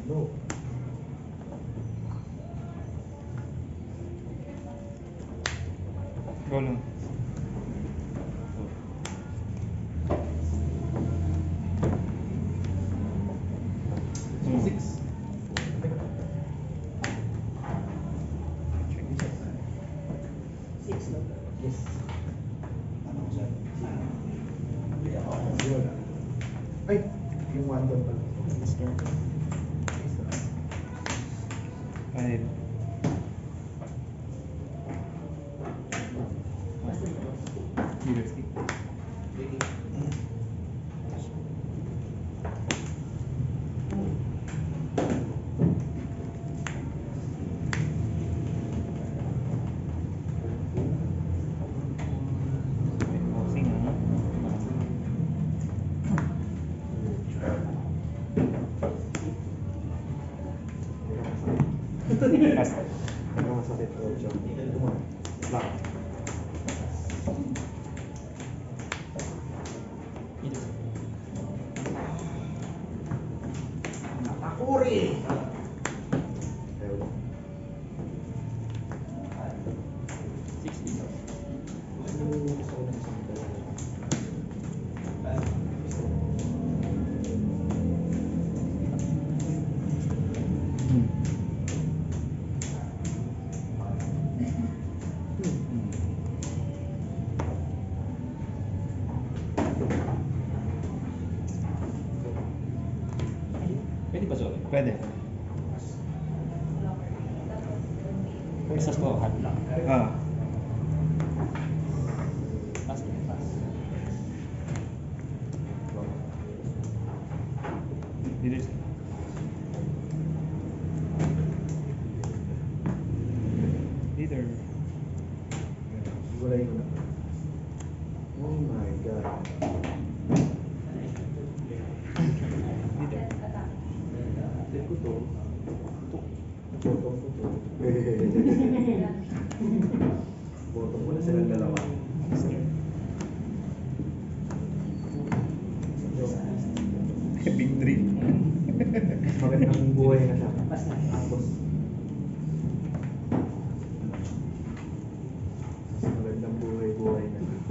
No. Go lang. Six. Six lang. Yes. Ay, yung one down pala. Five. University. Boxing ah. Last. Nakakasakit ko siya. Black. Natakuri! Ewan. 60. Pwede ba sorry? Pwede. Isas ko, hard lang. Ah. Pass. Leaders. Leader. Wala yun. Oh my God. Leader. Ito ko to. Botong ko to. Botong ko na silang dalawa. Big three. Magandang buhay na siya. Tapos. Magandang buhay na siya.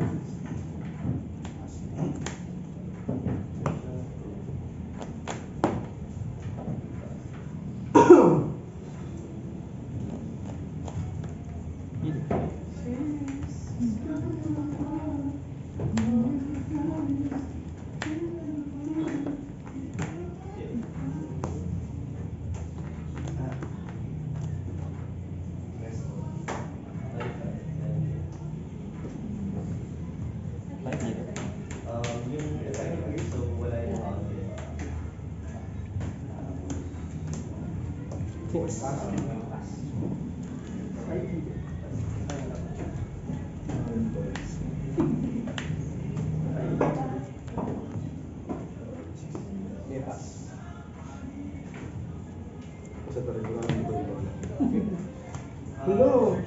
Force. Kasi talaga wala nito iba. Hello!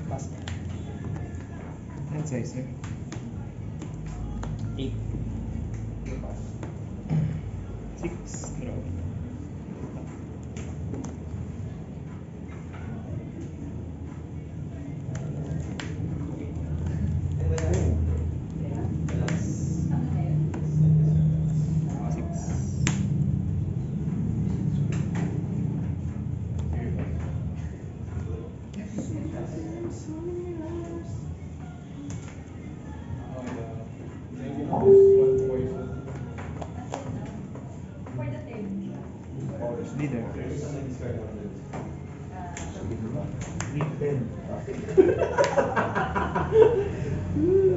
Pass. Hand size, sir. 8. 6. Draw. Leader. 10.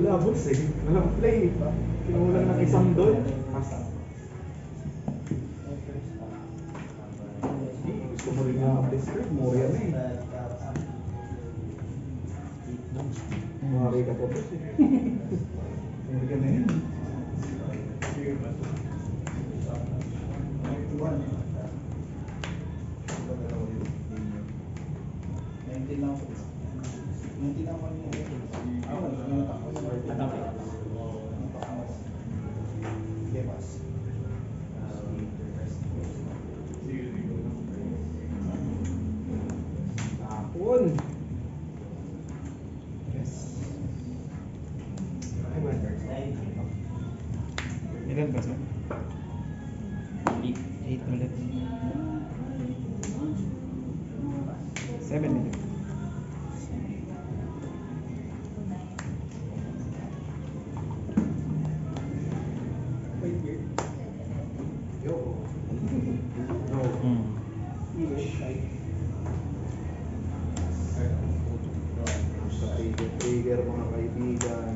Wala, boss eh. Walang play. Kinulang ng isang doon. Gusto mo rin yung mag-describe. Moria na eh. Mari ka po, boss eh. Moria na yun. 19 lang po. 19 lang po niya. Ako, natak ko sa market. Lepas. Tapon. Yes. Ay, man. Ilan ba sir? 8 ulit. 7 ulit. Wait here. Yo. No. Ish. Sa trigger mga kaibigan.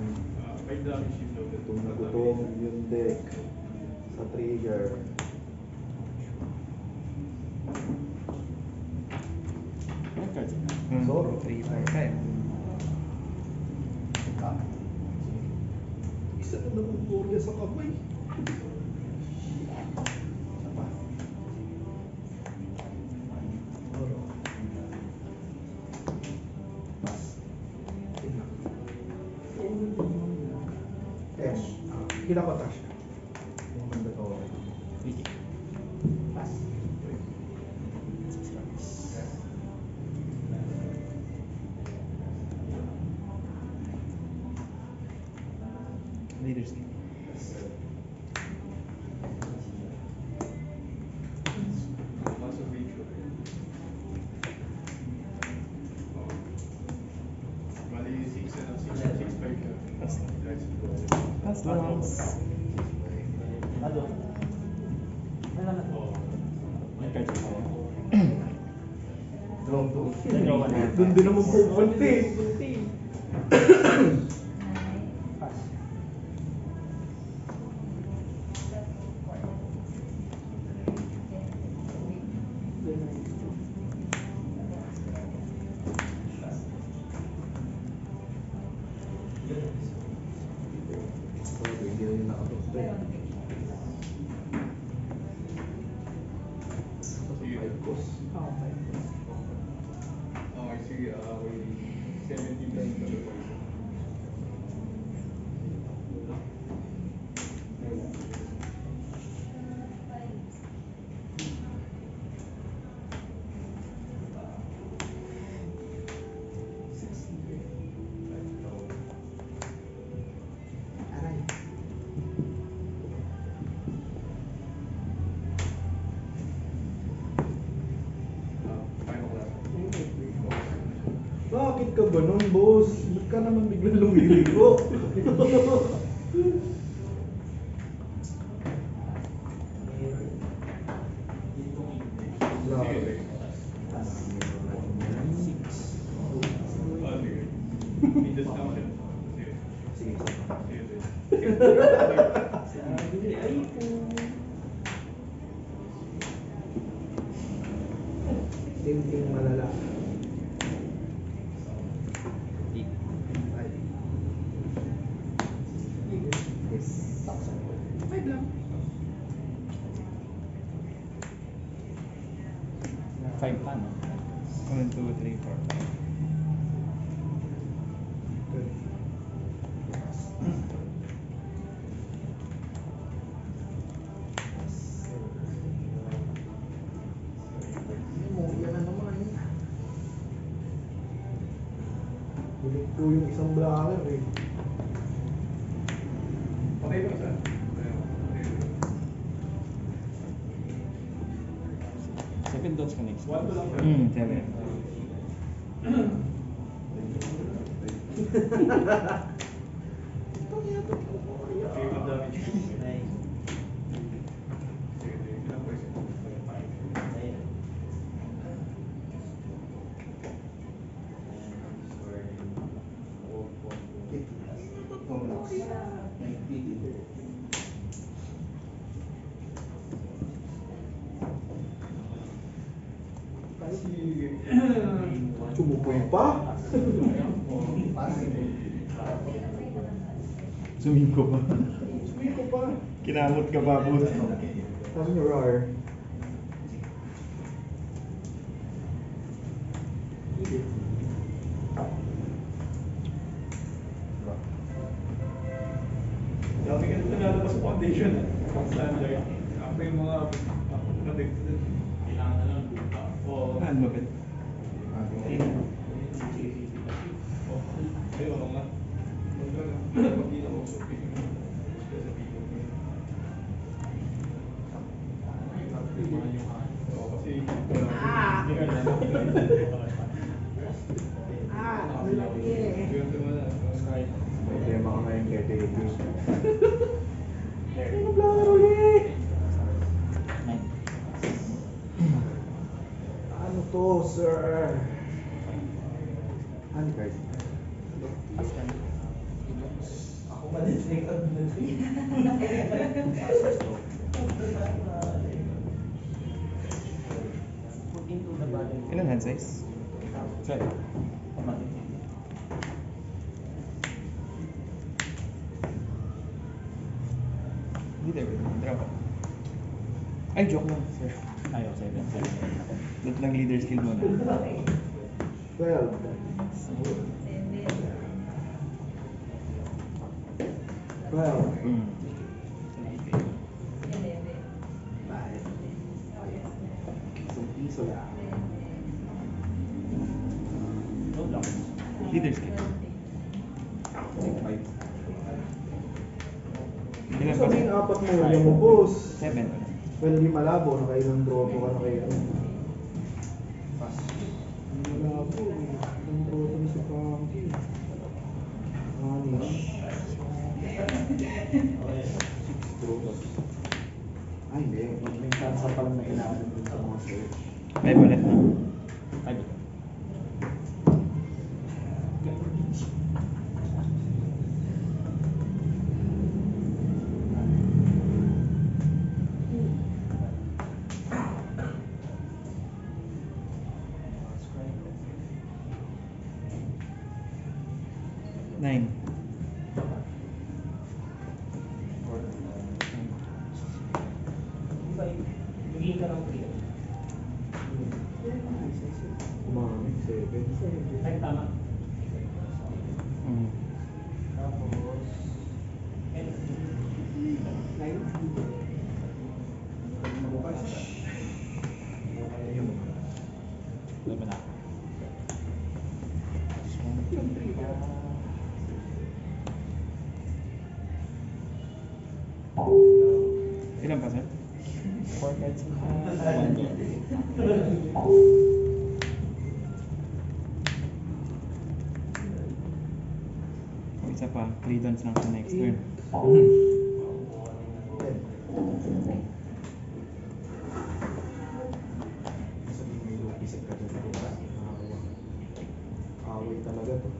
Gutom na gutom yung deck. Sa trigger. Zoro. 3, 4, 5. Isa na naman Gloria sa kamay. Zoro. Tesh. Hila ko Tash. Yung ganda to. Sige. Pass. Leaders game. Pass the ones. Doon din naman pupunti. Hindi na yung nakatugtog. Five cost. Aray. Bakit ka ba nun, boss? Ba't ka naman biglang lumiligo? Ting malala. Yes. Five lang. 5 pa, no? 1, 2, 3, 4, 5. Good. Yan na naman. Bulit po yung isang blanger eh. Patay ba isa? 7 dots ka next. 1 to lang. 7. Ito yata ko po kaya. Okay, good damage. Sige, ilang po isa? Sumupoy pa? Sumiko pa. Sumiko pa. Kinamot ka pa, boss. Sabi niyo, Rar. foundation standard. Ako yung mga nabigyan. Kailangan na lang buka. O, Ah, lupit. ayun nga. Pag ginausap ko yung kasi Problema ka ngayon kay David. Ano naglaro ulit? Ano to, sir? Ano guys? Ako malinig at Put into the body. Ilan hand size? 7. Leader, draw ka. Ay, joke lang, sir. Ayaw, 7. Dot lang leader skill mo na. 12. 12. Mm. Bakit? Isang piso lang. Leader skill. 5. Ilan pa? Sabihin apat mo yung mo, boss. 7. Well, di malabo. Nakailang dropo ka na kayo. Pass. Di malabo. Ilang dropo na si Frankie. Anis. 6 dropos. Ay, hindi. May chance pa lang na inaanan dun sa mga search. 5 ulit na. 5. Nine. Bigyan ka ng free. Umami, 7. Ay, tama. Mm. Tapos, Wala na. Ilan pa, sir? 4 cards. 1. O, isa pa. 3 dons lang sa next turn. Sabihin may lupisip ka dyan. Away talaga to.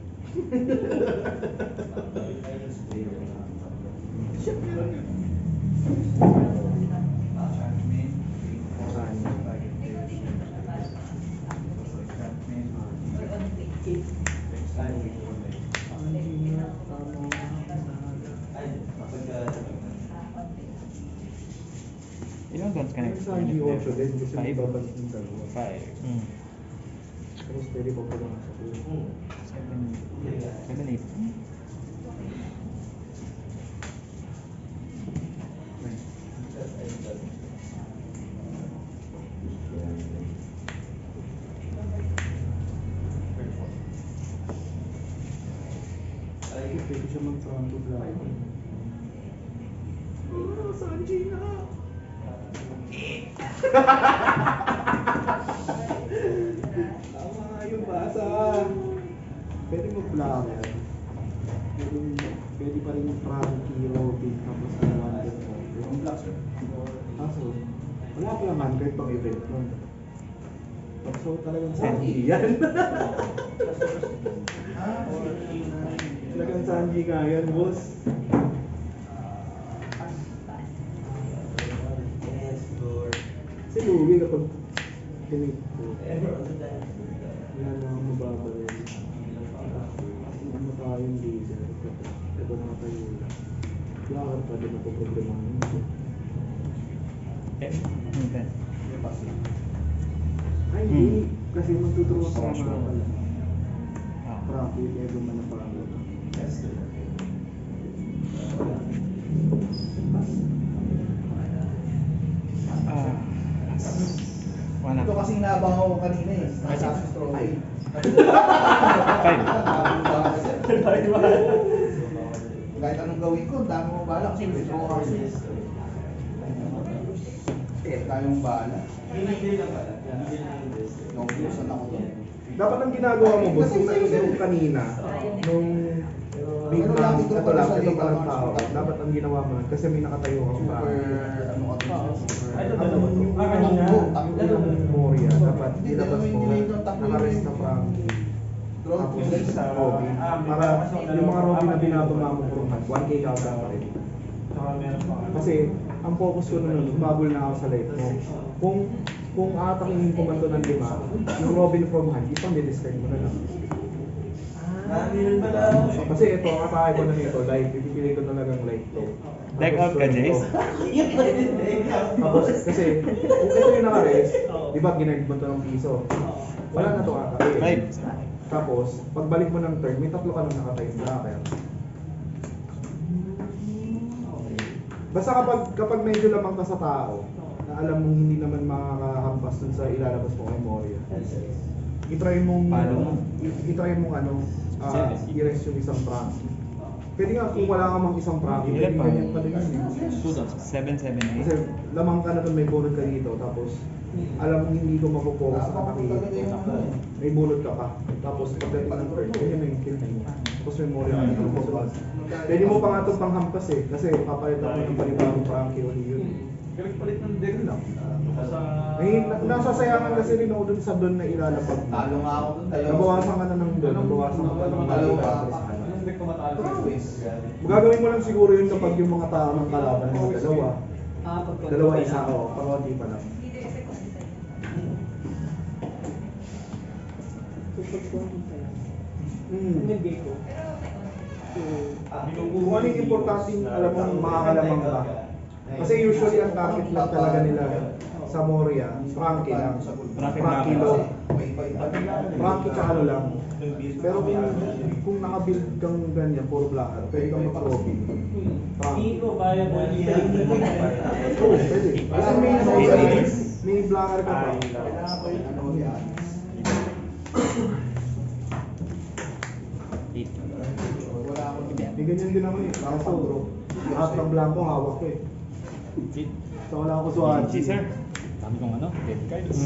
Ilang dons ka next turn? Sanji 8 din kasi may 5. babalik ng dalawa. 5. Mm. Tapos pwede pa pala sa kulo. 7. 8. Ay, pwede siya mag-Franco Black. Oh, Sanji na! Tama nga yung basa. Pwede mag-Black. Pwede pa rin Frankie, Robin, tapos Commander. yung black, sir. Kaso, wala pa naman kahit pang event nun. So talagang Sanji yan. Talagang Sanji nga yan, boss. Yes, Lord. Si Louie kapag kinip ko, wala na akong mababalin. Ano tayong leader, ito na tayo lang. Lakad pa din ako problemahin ko. 10. 10. Pass lang. Ay, hindi. Kasi magtuturo sa Crash mga mo. pala. Ah. Profit, edo man na pala. Yes, sir. Pass. ako kanina eh. Nasa strawberry. Five. Kahit anong gawin ko, dami mo bala kasi may throw ako. Tayong bala. Naubusan ako doon. Dapat ang ginagawa mo, boss, kung nung kanina, nung biglang, ito pa lang tao, dapat ang ginawa mo, kasi may nakatayo kang ba? Super, ano ka doon? Yung Moria, dapat ilabas mo, nakarest na Frankie. Tapos Robby. Para yung mga Robby na binababa mo puruhan, 1K counter pa rin. Kasi ang focus ko nun, umabol na ako sa life mo. Kung atakin yung komando ng 5, yung Robin from hand, isang didiscard mo na lang. Kasi ito, ang atake ko na nito, live, ipipili ko talagang live to. Deck out ka, Jace? Tapos, kasi, kung ito yung naka-rest, di ba ginag mo to ng piso? Wala na to atake. Five. Tapos, pagbalik mo ng turn, may 3 ka nang nakatayo na kaya. Basta kapag medyo lamang ka sa tao, na alam mong hindi naman makakahampas dun sa ilalabas mo kay Moria, i-try mong i-rest yung isang prank. Pwede nga kung wala ka mang isang prank, pwede ganyan pa din yun. 7-7 Kasi lamang ka na dun, may bunod ka dito, tapos alam mong hindi ko mapopokus sa katakilit ko. May bunod ka pa. Tapos pagdating ng turn, ganyan na yung kill mo. Tapos may Moria ka na. Pwede mo pa nga itong panghampas eh, kasi papalit ako ng panibagong Frankie uli yun. Galing palit ng deck lang. Nasasayangan kasi rin ako dun sa doon na ilalapag mo. Talo nga ako doon. Nabawasan ka na ng doon, nabawasan ka pa ng Dalawa. Anong deck ka matalo? Gagawin mo lang siguro yun kapag yung mga tao ng kalaban mo dalawa. Dalawa isa ako, pangoti pa lang. Kung ano yung importante, alam mo, makakalamang ka. Kasi usually ang target lang talaga nila sa Moria, Frankie lang. Frankie low. Frankie tsaka ano lang. Pero kung nakabuild kang ganyan, puro blacker, pwede kang mag-robin. Frankie. Oo, pwede. Kasi may blacker ka pa. May ganyan din ako eh. Kaso bro, lahat ng blanco hawak ko eh. So wala ako suwagi. Si sir. Dami kong ano, debit cards.